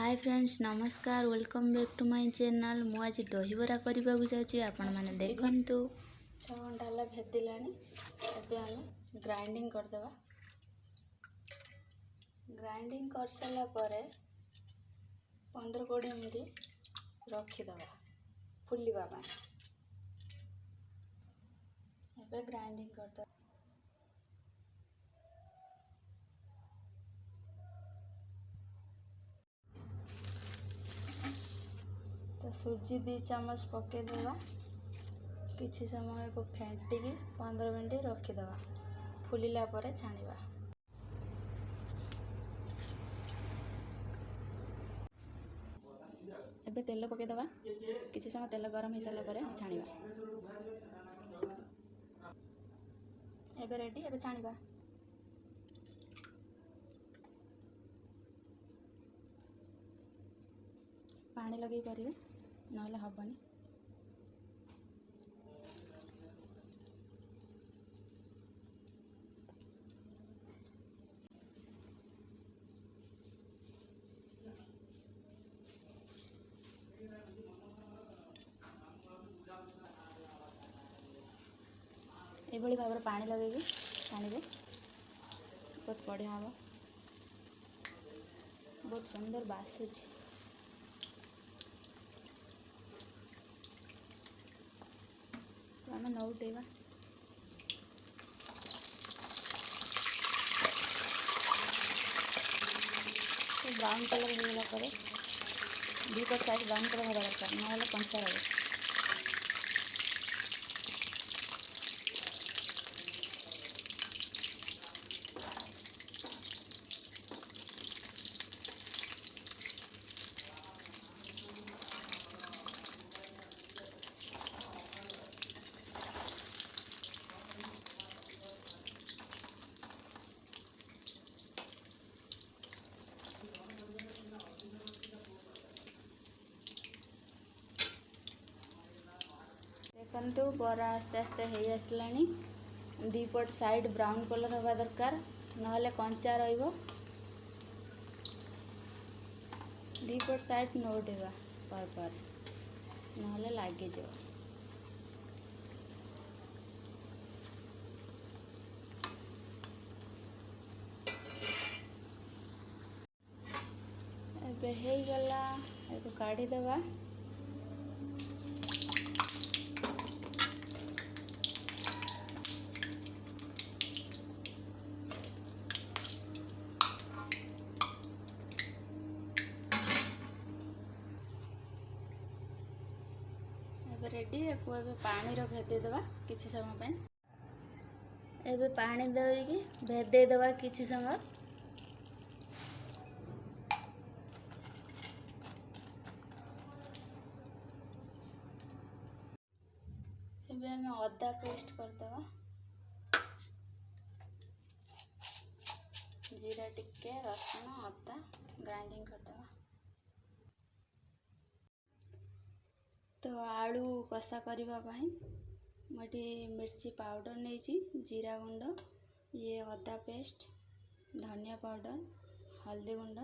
हाय friends नमस्कार welcome back to my channel. मु आज दहीबरा करने जाऊँगी आपण मैंने देखंतु 6 घंटा है भेदिलानी। एबे आम ग्राइंडिंग करदे। ग्राइंडिंग कर सारा पर 15-20 मिनट रखीदे फुलवा। एबे ग्राइंडिंग करदे। तो सूजी 2 चम्मच पकईदेवा। किसी समय को फेंटिकी 15 मिनट रखीदे। फुलिला पर छाणीबा। एबे तेल पकईदेवा। किसी समय तेल गरम हो सारा पर छाणीबा। एबे रेडी। एबे छाणीबा। पानी लगे करेंगे ना हबनी। ये भाव में पानी लगे छाणीबे। बहुत बढ़िया हम। बहुत सुंदर बासुची। तो आम नौटेवा। तो ब्राउन कलर होगा पर 2 पट साइड ब्राउन कलर हवा दरकार ना कंचा रहे। देखंतु बरा आस्ते आस्ते हो आसलानी। 2 पट साइड ब्राउन कलर हवा दरकार ना कंचा रहिबो। 2 पट साइड नोटेवा पर ना लगे जो। एबे हो गला। एबे काढ़ी देवा। रेडी। को एबे पानी रो भेदे देवा किछि समय पे। एबे पानी देकी भेदे देवा किछि समय। एबे हमें अदा पेस्ट कर देवा। जीरा टिके रसुन अदा ग्राइंडिंग कर देवा। तो आलू कषा करने मुझे मिर्ची पाउडर नहीं, जीरा गुंड, ये अदा पेस्ट, धनिया पाउडर, हल्दी गुंड,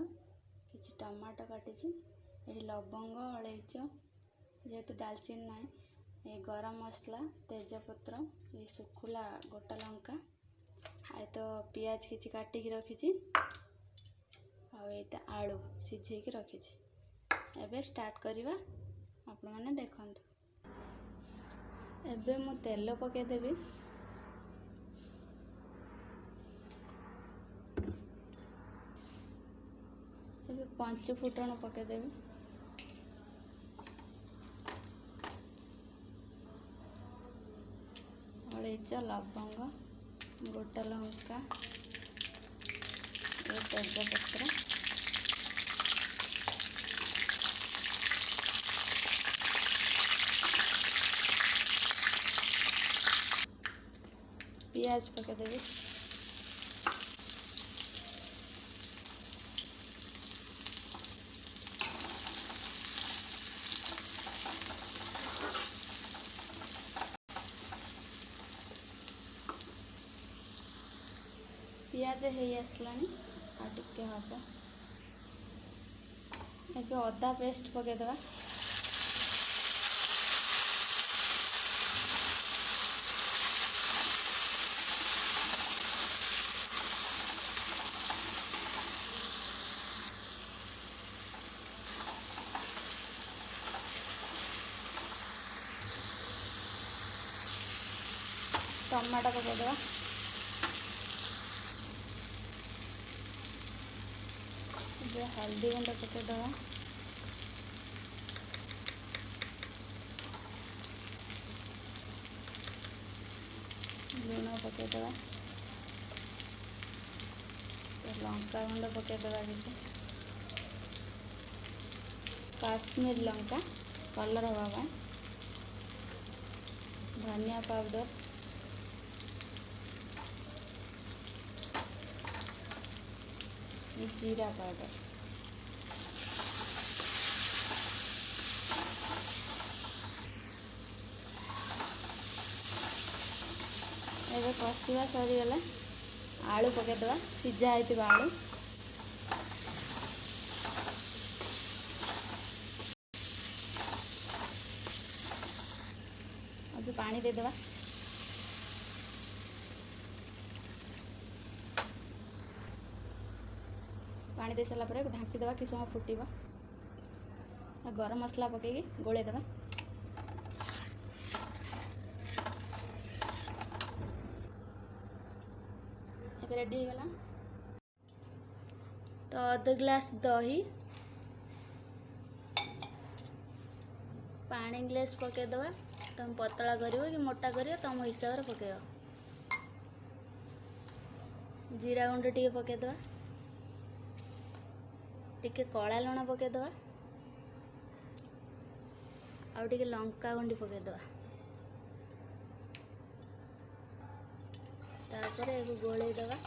किसी टमाटो काटी, ये लवंग अलैच, जेहेतु डालचीन ना, ये गरम मसला, तेजपत्र, ये सुखुला गोटा लंका, आए तो पियाज किसी काटिकी रखी, आईटा आलू सिझेकी रखी। एबे स्टार्ट करिवा। आपण मैंने देखंतु। एबे मु तेल पकेदेवी। एबे 5 फुटण पकेदेवी। अलैच, लवंग, गोटा लंका, तेजपत्र, पियाज पकेदेवी। पियाज हो आसलानी आ टिके हम। ଏବେ ଅଦା ପେଷ୍ଟ ପକାଇଦେବା। ଟମାଟୋ ପକାଇଦେବା। ଏବେ ହଳଦୀ ଗୁଣ୍ଡ ପକାଇଦେବା। ଲୁଣ ପକାଇଦେବା। ଲଙ୍କା ଗୁଣ୍ଡ ପକାଇଦେବା। କିଛି କାଶ୍ମୀର ଲଙ୍କା କଲର୍ ହେବା ପାଇଁ। ଧନିଆ ପାଉଡ଼ର, जीरा पाउडर। एबे कषिवा सरीगला आलू पकेदवा। सिझा होइतिबा आलू अभी पानी देदेवा। पानी दे सारा पर ढाँकी देवा। कि समय फुटब। गरम मसला पकईकि गोले देवा। ଏବେ रेडी ହେଇଗଲା। तो अध ग्लास दही, पानी ग्लास पकईदवा। तुम पतला करियो कि मोटा करियो तुम हिसाब से पकईव। जीरा गुंड टिके पकईदवा। टिके कला लुण पकईदवा। आउ टिके लंका गुंडी पकईदवा। तापर एगो गोले दवा।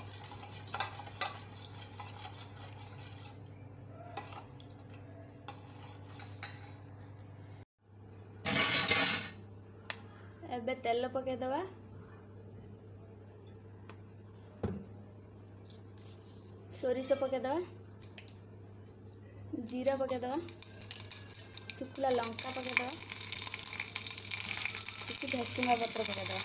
एबे तेल पकईदवा। सोरिष पकईदवा। जीरा पकईदवा। शुखला लंका पकईदवा। किसी भेसुंगा पत्र पकईदवा।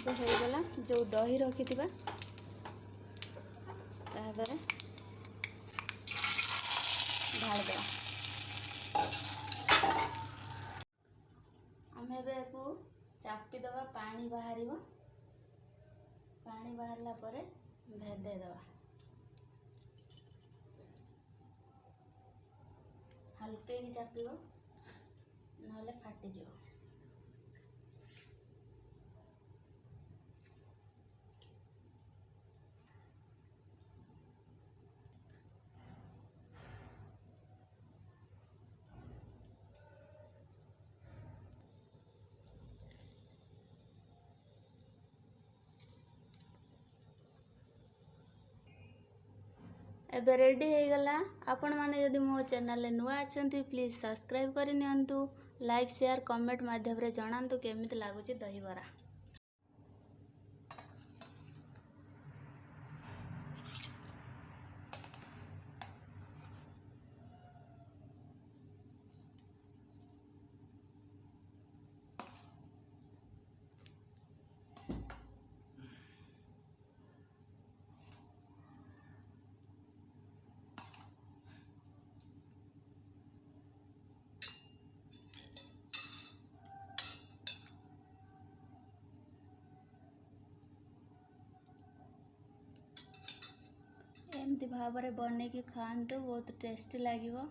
होगला जो दही रखी ढाल देवा। आम चापी दवा। पानी बाहर पानी बाहरला परे भेदे दवा। हल्के ही चापिब नहले फाटीजिव। एबे रेडी होगला। आपण माने यदि मो चैनल नुआ अछंती प्लीज सब्सक्राइब करि नियंतु। लाइक शेयर कमेंट माध्यम रे जणांतु केमिति लागुची दहीबरा। ଏମିତି ଭାବରେ ବନେଇକି ଖାଆନ୍ତୁ, ବହୁତ ଟେଷ୍ଟି ଲାଗିବ।